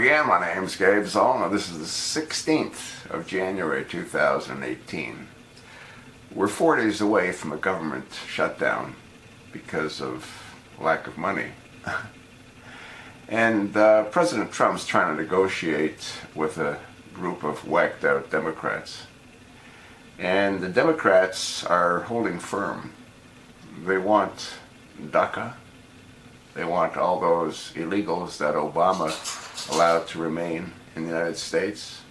again. My name's Gabe Zollner. This is the 16th of January 2018. We're 4 days away from a government shutdown because of lack of money. And President Trump's trying to negotiate with a group of whacked out Democrats. And the Democrats are holding firm. They want DACA. They want all those illegals that Obama allowed to remain in the United States,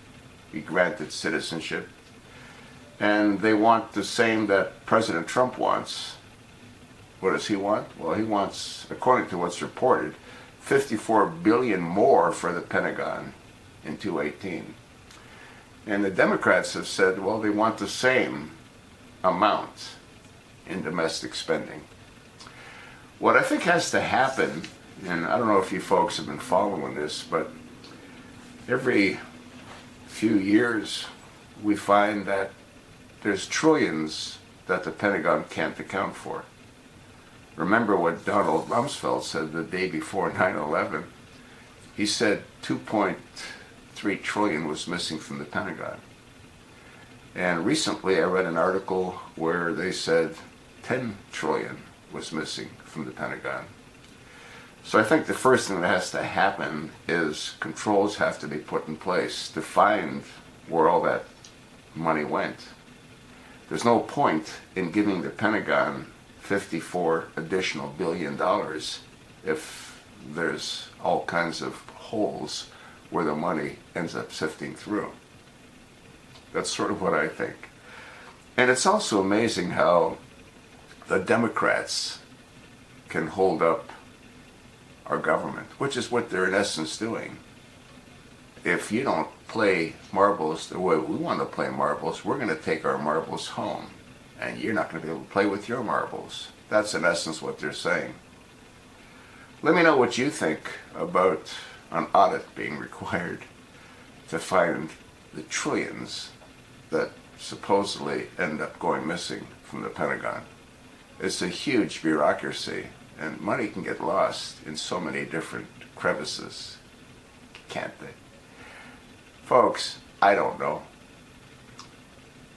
be granted citizenship. And they want the same that President Trump wants. What does he want? Well, he wants, according to what's reported, $54 billion more for the Pentagon in 2018. And the Democrats have said, well, they want the same amount in domestic spending. What I think has to happen, and I don't know if you folks have been following this, but every few years we find that there's trillions that the Pentagon can't account for. Remember what Donald Rumsfeld said the day before 9/11? He said 2.3 trillion was missing from the Pentagon. And recently I read an article where they said 10 trillion was missing from the Pentagon. So I think the first thing that has to happen is controls have to be put in place to find where all that money went. There's no point in giving the Pentagon $54 additional billion if there's all kinds of holes where the money ends up sifting through. That's sort of what I think. And it's also amazing how the Democrats can hold up our government, which is what they're in essence doing. If you don't play marbles the way we want to play marbles, we're going to take our marbles home, and you're not going to be able to play with your marbles. That's in essence what they're saying. Let me know what you think about an audit being required to find the trillions that supposedly end up going missing from the Pentagon. It's a huge bureaucracy, and money can get lost in so many different crevices, can't they? Folks, I don't know.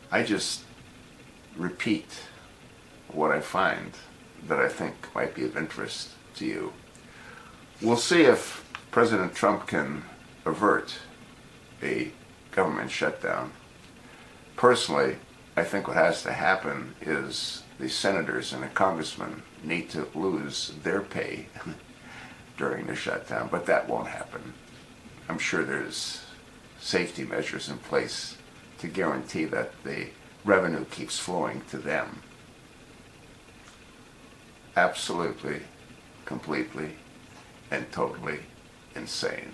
I just repeat what I find that I think might be of interest to you. We'll see if President Trump can avert a government shutdown. Personally, I think what has to happen is the senators and the congressmen need to lose their pay during the shutdown, but that won't happen. I'm sure there's safety measures in place to guarantee that the revenue keeps flowing to them. Absolutely, completely, and totally insane.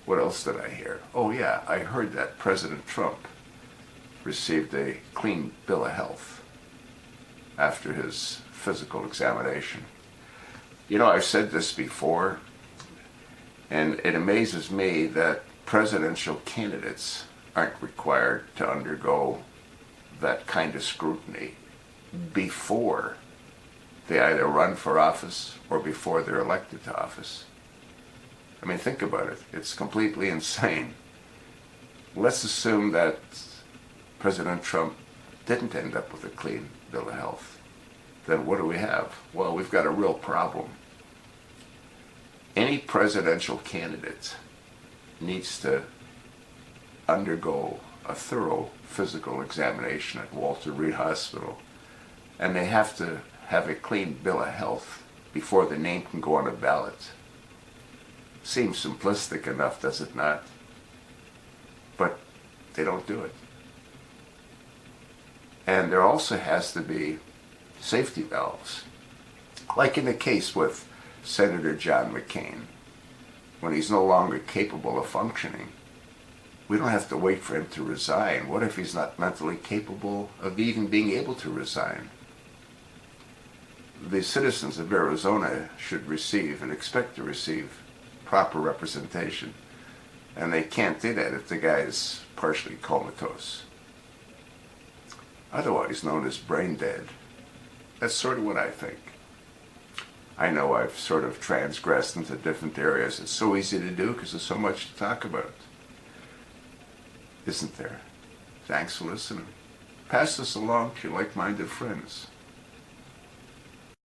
What else did I hear? Oh yeah, I heard that President Trump received a clean bill of health after his physical examination. You know, I've said this before, and it amazes me that presidential candidates aren't required to undergo that kind of scrutiny before they either run for office or before they're elected to office. I mean, think about it. It's completely insane. Let's assume that President Trump didn't end up with a clean bill of health. Then what do we have? Well, we've got a real problem. Any presidential candidate needs to undergo a thorough physical examination at Walter Reed Hospital, and they have to have a clean bill of health before the name can go on a ballot. Seems simplistic enough, does it not? But they don't do it. And there also has to be safety valves, like in the case with Senator John McCain. When he's no longer capable of functioning, we don't have to wait for him to resign. What if he's not mentally capable of even being able to resign? The citizens of Arizona should receive and expect to receive proper representation, and they can't do that if the guy is partially comatose, otherwise known as brain dead. That's sort of what I think. I know I've sort of transgressed into different areas. It's so easy to do because there's so much to talk about. Isn't there? Thanks for listening. Pass this along to your like-minded friends.